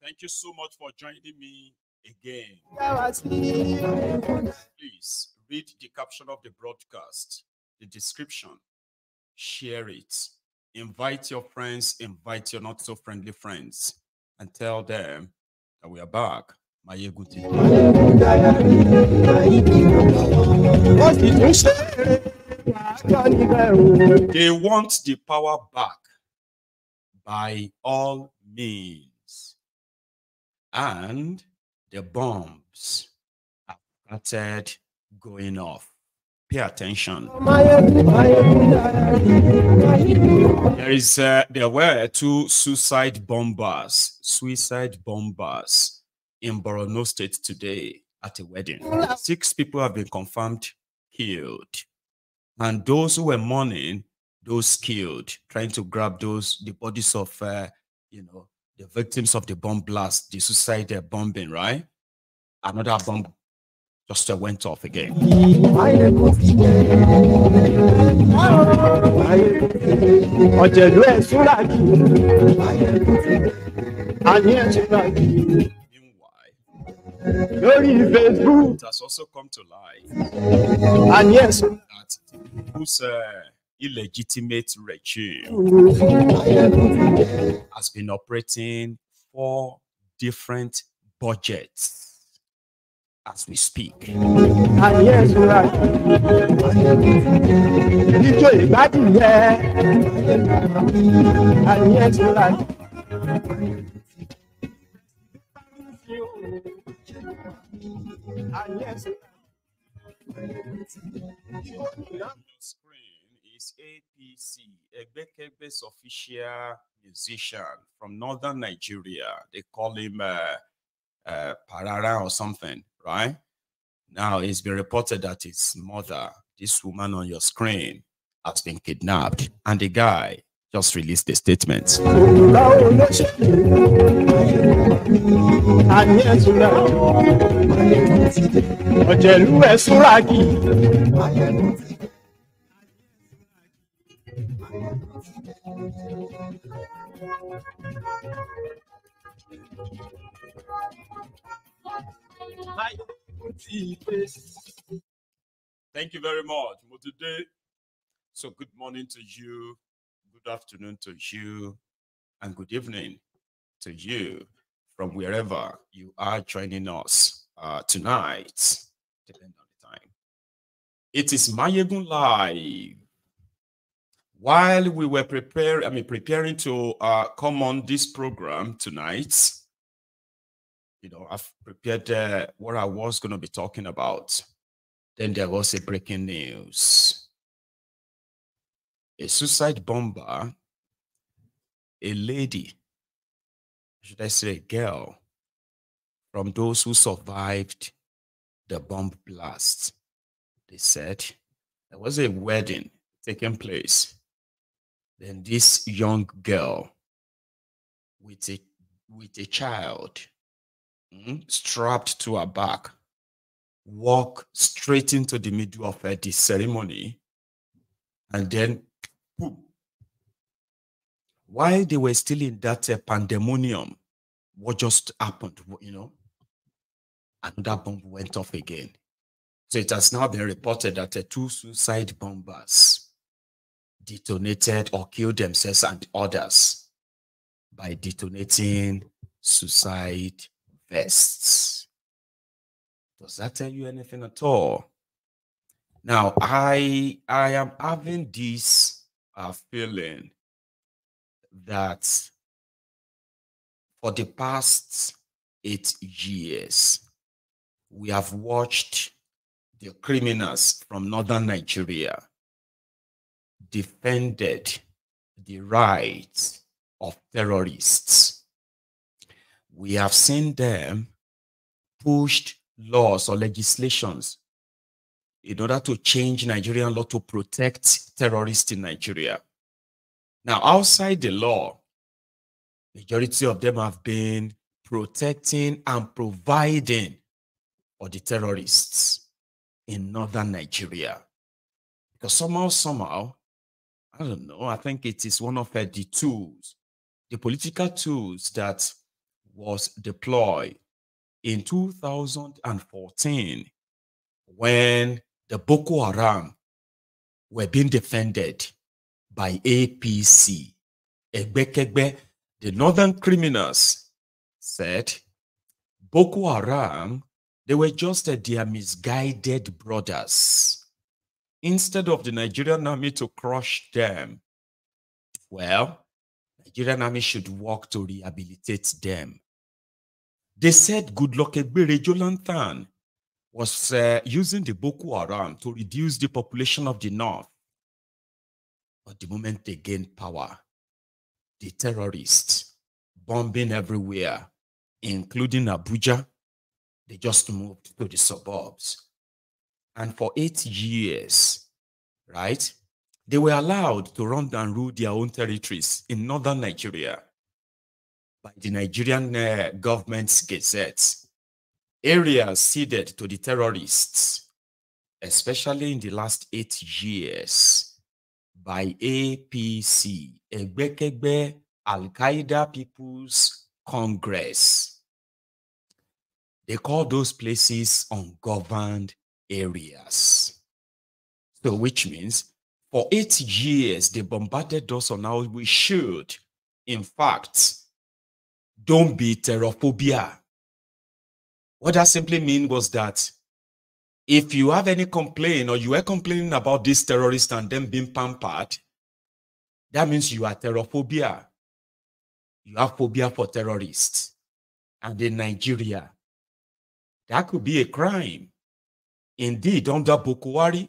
Thank you so much for joining me again. Please read the caption of the broadcast, the description, share it, invite your friends, invite your not so friendly friends, and tell them that we are back. Mayegun TV. They want the power back by all means, and the bombs have started going off. Pay attention. There were two suicide bombers in Borno State today at a wedding. 6 people have been confirmed killed, and those who were mourning those killed, trying to grab the bodies of the victims of the bomb blast, the suicide bombing, right? Another bomb just went off again. It has also come to light that whose illegitimate regime has been operating 4 different budgets as we speak. Screen is APC, Egbekebe's official musician from northern Nigeria. They call him Parara or something, right? Now it's been reported that his mother, this woman on your screen, has been kidnapped, and the guy just released a statement. Thank you very much, Motude. So good morning to you, good afternoon to you, and good evening to you from wherever you are joining us tonight, depending on the time. It is Mayegun Live. While we were preparing to come on this program tonight, I've prepared what I was going to be talking about. Then there was a breaking news. A suicide bomber, a lady, should I say a girl, from those who survived the bomb blast. They said there was a wedding taking place. Then this young girl with a child strapped to her back walked straight into the middle of the ceremony, and then boom, while they were still in that pandemonium, what just happened, another bomb went off again. So it has now been reported that 2 suicide bombers detonated or killed themselves and others by detonating suicide vests. Does that tell you anything at all? Now, I am having this feeling that for the past 8 years, we have watched the criminals from northern Nigeria defended the rights of terrorists. We have seen them pushed laws or legislations in order to change Nigerian law to protect terrorists in Nigeria. Now, outside the law, majority of them have been protecting and providing for the terrorists in northern Nigeria. Because somehow, I don't know, I think it is one of the tools, the political tools that was deployed in 2014 when the Boko Haram were being defended by APC. Egbekegbe, the northern criminals said Boko Haram, they were just their misguided brothers. Instead of the Nigerian army to crush them, well, Nigerian army should work to rehabilitate them. They said Goodluck Ebere Jonathan was using the Boko Haram to reduce the population of the north. But the moment they gained power, the terrorists bombing everywhere, including Abuja, they just moved to the suburbs. And for 8 years, right, they were allowed to run and rule their own territories in northern Nigeria by the Nigerian government's gazettes. Areas ceded to the terrorists, especially in the last 8 years, by APC, Egbekegbe Al-Qaeda People's Congress. They call those places ungoverned areas. So which means for 8 years, they bombarded us on how we should. In fact, don't be terrorphobia. What that simply means was that if you have any complaint or you are complaining about this terrorist and them being pampered, that means you are terrorphobia. You have phobia for terrorists. And in Nigeria, that could be a crime. Indeed, under Boko Haram,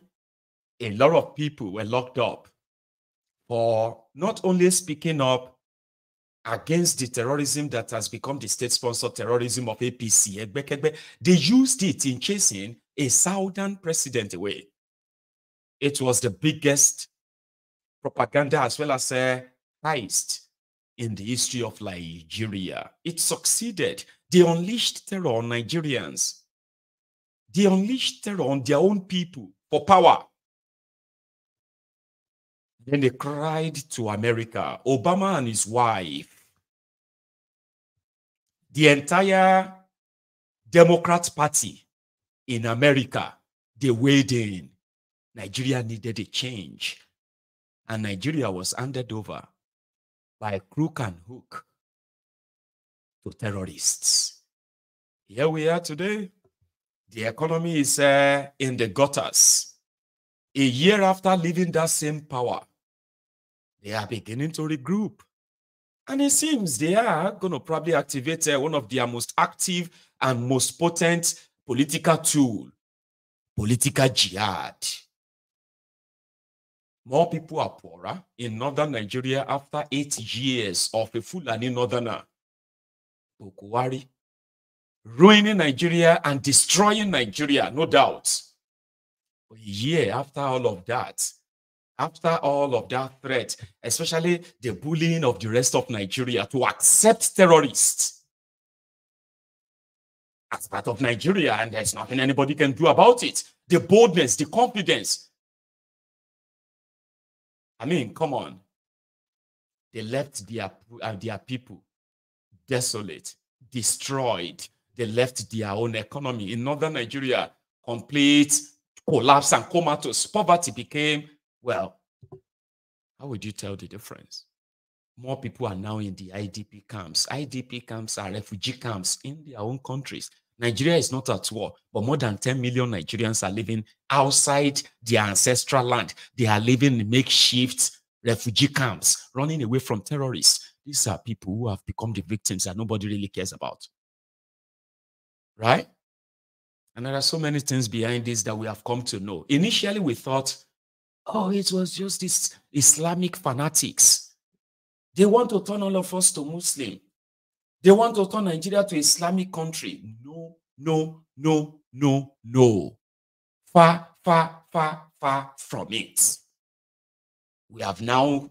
a lot of people were locked up for not only speaking up against the terrorism that has become the state-sponsored terrorism of APC. They used it in chasing a southern president away. It was the biggest propaganda as well as a heist in the history of Nigeria. It succeeded. They unleashed terror on Nigerians. They unleashed terror on their own people for power. Then they cried to America, Obama and his wife, the entire Democrat Party in America, they weighed in. Nigeria needed a change. And Nigeria was handed over by crook and hook to terrorists. Here we are today. The economy is in the gutters. A year after leaving that same power, they are beginning to regroup. And it seems they are going to probably activate one of their most active and most potent political tool, political jihad. More people are poorer in northern Nigeria after 8 years of a Fulani northerner, Boko Haram, ruining Nigeria and destroying Nigeria, no doubt. But a year after all of that, threat, especially the bullying of the rest of Nigeria to accept terrorists as part of Nigeria, and there's nothing anybody can do about it. The boldness, the confidence. I mean, come on. They left their people desolate, destroyed. They left their own economy. In northern Nigeria, complete collapse and comatose. Poverty became, well, how would you tell the difference? More people are now in the IDP camps. IDP camps are refugee camps in their own countries. Nigeria is not at war, but more than 10 million Nigerians are living outside their ancestral land. They are living in makeshift refugee camps, running away from terrorists. These are people who have become the victims that nobody really cares about. Right? And there are so many things behind this that we have come to know. Initially, we thought, oh, it was just these Islamic fanatics. They want to turn all of us to Muslim. They want to turn Nigeria to Islamic country. No, no, no, no, no. Far, far, far, far from it. We have now,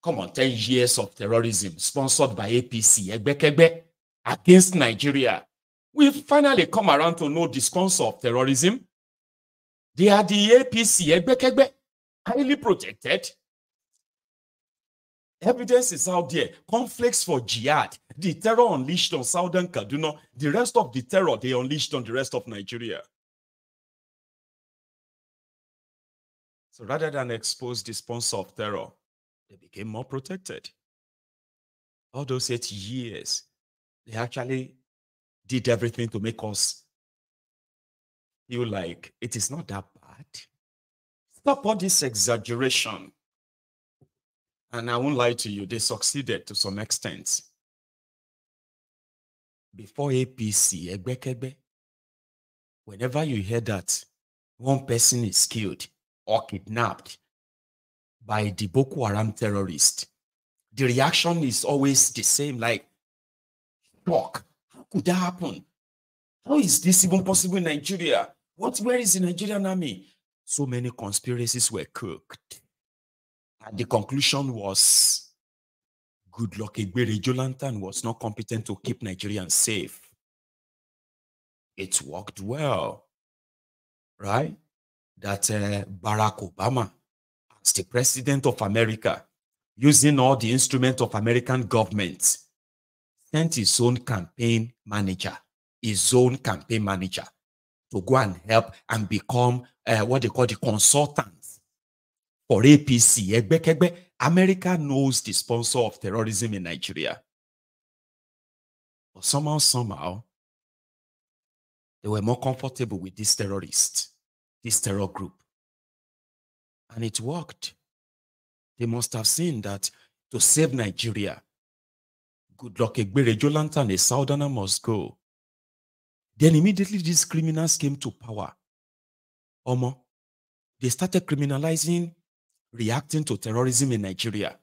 come on, 10 years of terrorism sponsored by APC, Egbekegbe, against Nigeria. We've finally come around to know the sponsor of terrorism. They are the APC, Egbekegbe, highly protected. Evidence is out there. Conflicts for jihad. The terror unleashed on southern Kaduna. The rest of the terror they unleashed on the rest of Nigeria. So rather than expose the sponsor of terror, they became more protected. All those 8 years, they actually did everything to make us feel like it is not that bad. Stop all this exaggeration. And I won't lie to you, they succeeded to some extent. Before APC, Egbekegbe, whenever you hear that one person is killed or kidnapped by the Boko Haram terrorist, the reaction is always the same, like, shock. How could that happen? How is this even possible in Nigeria? Where is the Nigerian army? So many conspiracies were cooked. And the conclusion was, Goodluck Egbere Jonathan was not competent to keep Nigerians safe. It worked well, right? That Barack Obama, as the president of America, using all the instruments of American government, sent his own campaign manager to go and help and become what they call the consultants for APC. Egbekegbe, America knows the sponsor of terrorism in Nigeria. But somehow, they were more comfortable with this terrorist, this terror group. And it worked. They must have seen that to save Nigeria, Goodluck Egbere Jonathan, a southerner, must go. Then immediately these criminals came to power. They started criminalizing reacting to terrorism in Nigeria.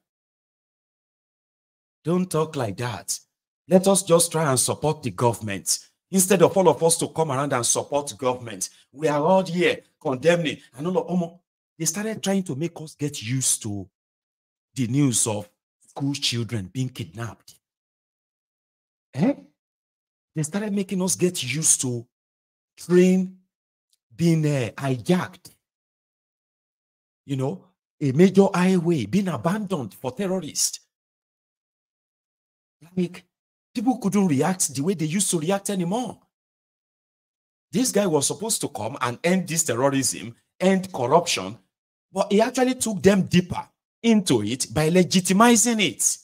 Don't talk like that. Let us just try and support the government. Instead of all of us to come around and support government, we are all here condemning. And they started trying to make us get used to the news of school children being kidnapped. They started making us get used to train being hijacked. A major highway being abandoned for terrorists. Like, people couldn't react the way they used to react anymore. This guy was supposed to come and end this terrorism, end corruption, but he actually took them deeper into it by legitimizing it.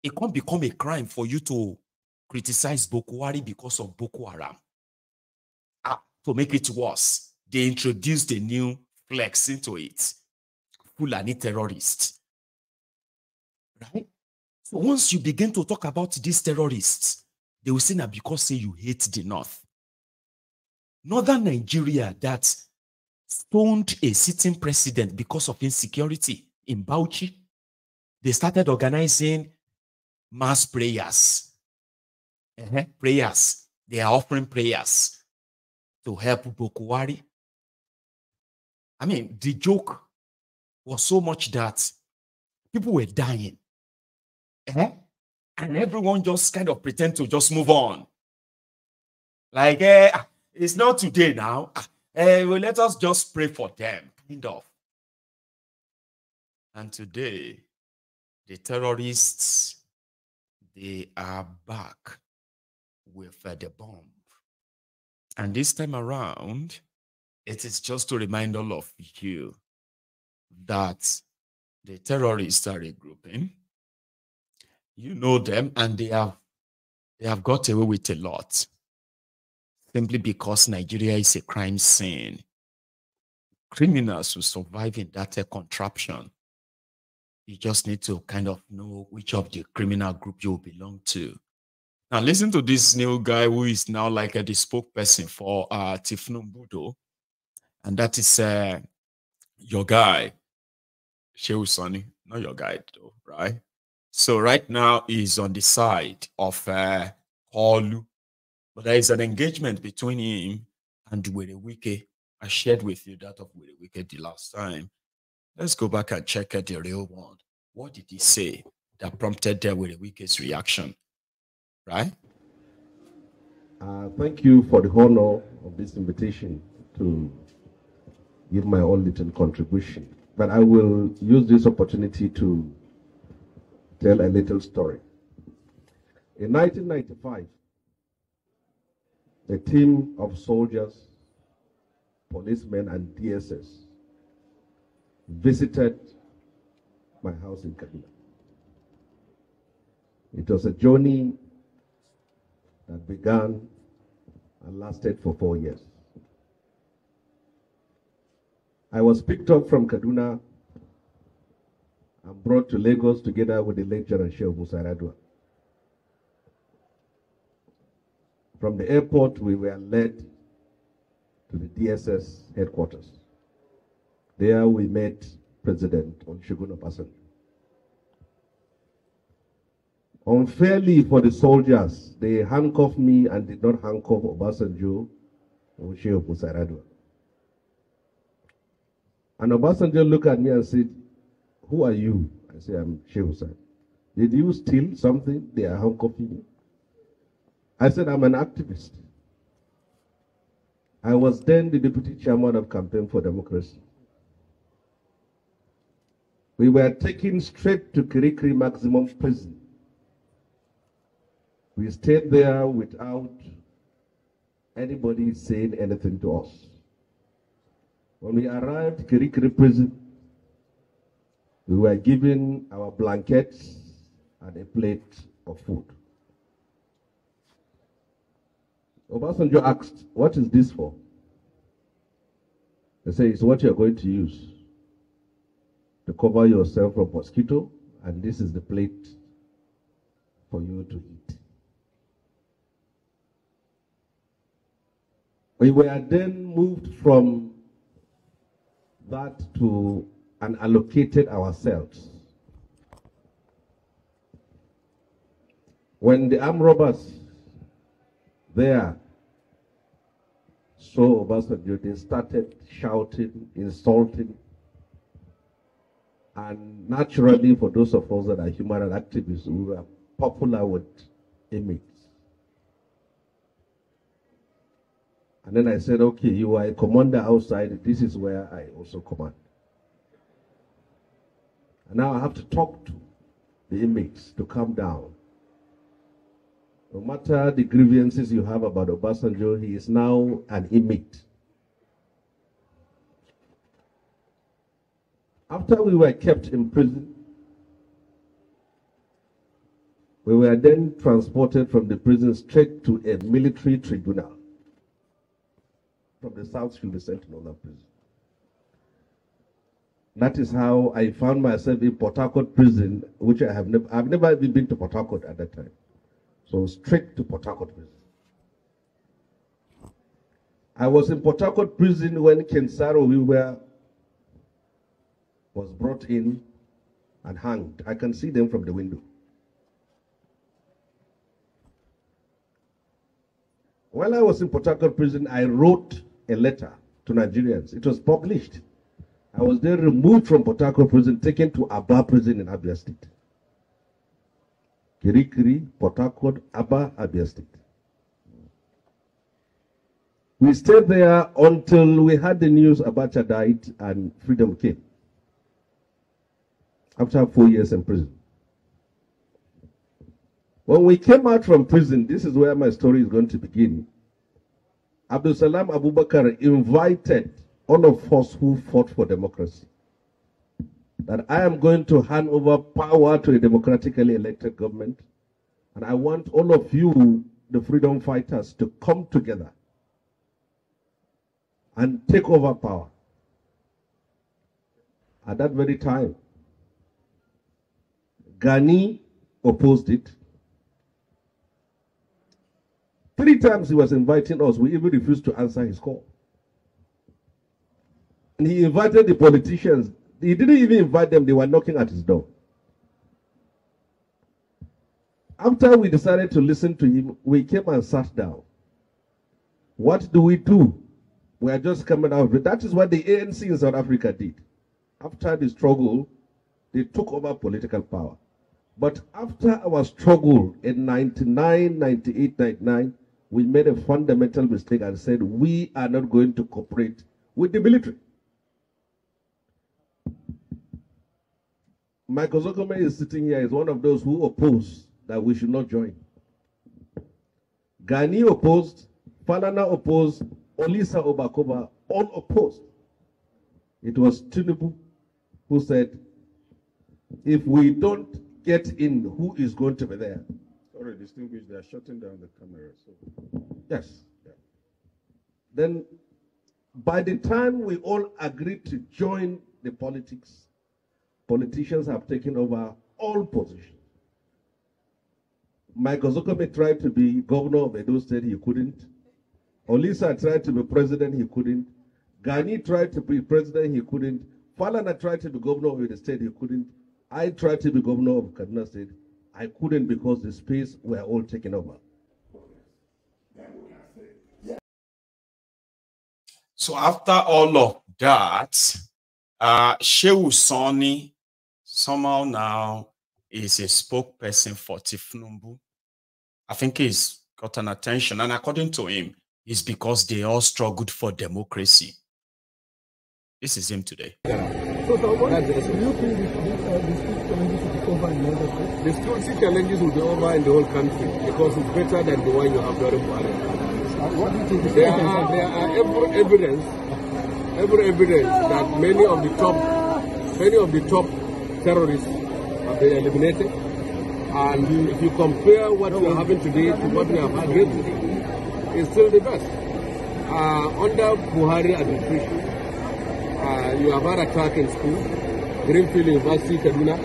It can't become a crime for you to criticize Boko Haram because of Boko Haram. To make it worse, they introduced a new flex into it. Fulani terrorists. Right? So once you begin to talk about these terrorists, they will say that because you hate the North. Northern Nigeria that stoned a sitting president because of insecurity in Bauchi, they started organizing mass prayers. Prayers. They are offering prayers to help Boko Haram. The joke was so much that people were dying. And everyone just kind of pretend to just move on. Like, it's not today now. Well, let us just pray for them, kind of. And today, the terrorists, they are back with the bomb. And this time around, it is just to remind all of you that the terrorists are regrouping. You know them, and they have got away with a lot. Simply because Nigeria is a crime scene. Criminals who survive in that contraption. You just need to kind of know which of the criminal group you belong to. Now listen to this new guy who is now like the spokesperson for Tifnum Budo. And that is your guy, Shehu Sani. Not your guy though, right? So right now he's on the side of Olu. But there is an engagement between him and Wike. I shared with you that of Wike the last time. Let's go back and check out the real one. What did he say that prompted Wike's reaction? Right? Thank you for the honor of this invitation to give my own little contribution. But I will use this opportunity to tell a little story. In 1995, a team of soldiers, policemen, and DSS visited my house in Kaduna. It was a journey that began and lasted for 4 years. I was picked up from Kaduna and brought to Lagos together with the late General Sheikh Musa Yar'Adua. From the airport, we were led to the DSS headquarters. There we met President Olusegun Obasanjo. Unfairly for the soldiers, they handcuffed me and did not handcuff Obasanjo or Sheikh Musa Yar'Adua. And Obasanjo looked at me and said, "Who are you?" I said, "I'm Sheikh Hussain." "Did you steal something? They are handcuffing you." I said, "I'm an activist." I was then the deputy chairman of Campaign for Democracy. We were taken straight to Kirikiri Maximum Prison. We stayed there without anybody saying anything to us. When we arrived at Kirikiri Prison, we were given our blankets and a plate of food. Obasanjo asked, "What is this for?" They say, "It's what you're going to use to cover yourself from mosquito, and this is the plate for you to eat." We were then moved from that to and allocated ourselves. When the armed robbers there saw Obasanjo, they started shouting, insulting, and naturally for those of us that are human rights activists, we were popular with inmates. And then I said, "Okay, you are a commander outside, this is where I also command. And now I have to talk to the inmates to calm down. No matter the grievances you have about Obasanjo, he is now an inmate." After we were kept in prison, we were then transported from the prison straight to a military tribunal. From the south, you'll be sent to another prison. That is how I found myself in Port Harcourt prison, which I've never even been to Port Harcourt at that time. So straight to Port Harcourt prison. I was in Port Harcourt prison when Kensaro was brought in and hanged. I can see them from the window. While I was in Port Harcourt prison, I wrote a letter to Nigerians. It was published. I was then removed from Port Harcourt prison, taken to Aba prison in Abia State. Kirikiri, Port Harcourt, Aba, Abia State. We stayed there until we had the news Abacha died and freedom came. After 4 years in prison. When we came out from prison, this is where my story is going to begin. Abdul Salam Abubakar invited all of us who fought for democracy that I am going to hand over power to a democratically elected government, and I want all of you, the freedom fighters, to come together and take over power. At that very time, Gani opposed it. 3 times he was inviting us. We even refused to answer his call. And he invited the politicians. He didn't even invite them. They were knocking at his door. After we decided to listen to him, we came and sat down. What do we do We are just coming out of it. That is what the ANC in South Africa did. After the struggle, they took over political power. But after our struggle in 99, 98, 99, we made a fundamental mistake and said we are not going to cooperate with the military. Michael Zokome is sitting here, is one of those who oppose that we should not join. Gani opposed, Falana opposed, Olisa Obakova all opposed. It was Tinubu who said, if we don't get in, who is going to be there? Sorry, distinguished, they are shutting down the camera. So. Yes. Yeah. Then, by the time we all agreed to join the politics, politicians have taken over all positions. Michael Zokome tried to be governor of Edo State, he couldn't. Olisa tried to be president, he couldn't. Gani tried to be president, he couldn't. Falana tried to be governor of the state, he couldn't. I tried to be governor of Kaduna State. I couldn't because the space were all taken over. So after all of that, Shehu Sani somehow now is a spokesperson for Tifnumbu. I think he's got an attention, and according to him, it's because they all struggled for democracy. This is him today. So what do you think the security challenges will be over in the whole country because it's better than the one you have during Buhari? What do you think? There are every evidence that many of the top terrorists have been eliminated. And if you compare what we are having today to what we have had yesterday, it's still the best. Under Buhari administration, you have had attack in school, Greenfield University, Kaduna,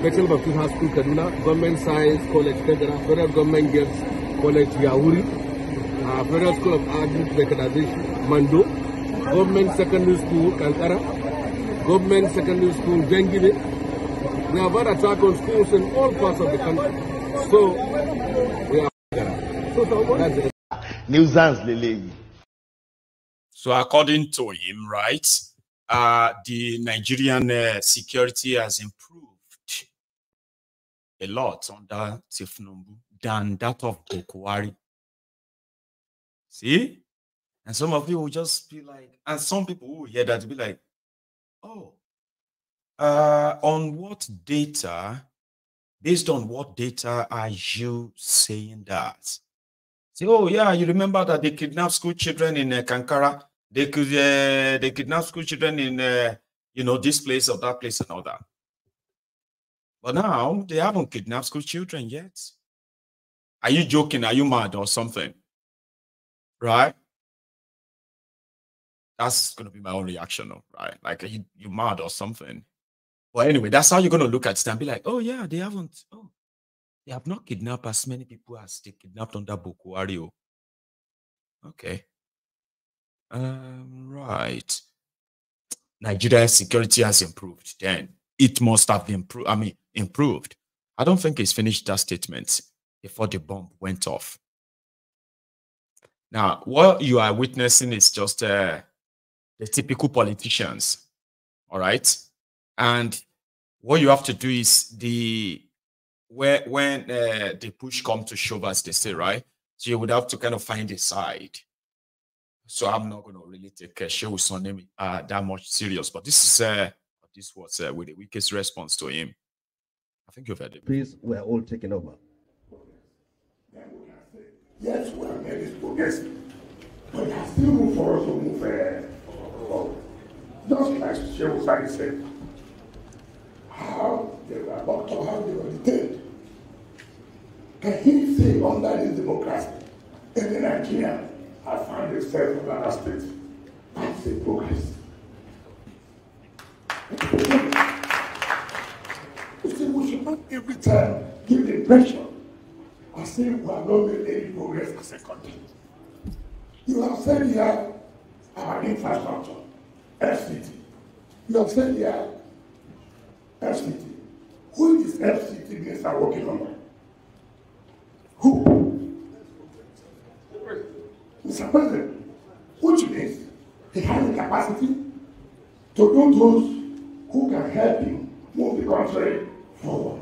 Bethel Baptist High School, Kaduna, Government Science College, Kaduna, Federal Government Girls College, Yahuri, Federal School of Art Mechanization, Mando, Government Secondary School, Kankara, Government Secondary School, Jengibe. We have had attack on schools in all parts of the country. So, we are. So according to him, right, the Nigerian security has improved a lot under Tifnumbu than that of Bokwari. See? And some of you will just be like, and some people will hear that be like, oh, on what data, based on what data are you saying that? Say, oh yeah, you remember that they kidnapped school children in Kankara? They kidnap school children in this place or that place and all that. But now they haven't kidnapped school children yet. Are you joking? Are you mad or something? Right? That's gonna be my own reaction, right? Like, are you mad or something? Well, anyway, that's how you're gonna look at it and be like, oh yeah, they have not kidnapped as many people as they kidnapped under Boko Haram. Okay. Right. Nigeria's security has improved. Then it must have improved. I don't think he's finished that statement before the bomb went off. Now, what you are witnessing is just the typical politicians. All right. And what you have to do is when the push comes to shove, as they say, right? So you would have to kind of find a side. So I'm not going to really take Shehu Sani that much serious. But this was with the weakest response to him. I think you've heard it. Please, we're all taken over. Yes, we have made this progress, but there's still room for us to move forward. Just like Shehu Sani said, how they were locked up, how they were detained. Can he say under this democracy, any Nigerian has found himself in another state? That's a progress. You see, we should not every time give the impression as if we have not made any progress as a country. You have said here our infrastructure, FCT. You have said here FCT. Who is FCT minister working on? Who? Mr. President, who which means he has the capacity to do those who can help him move the country forward.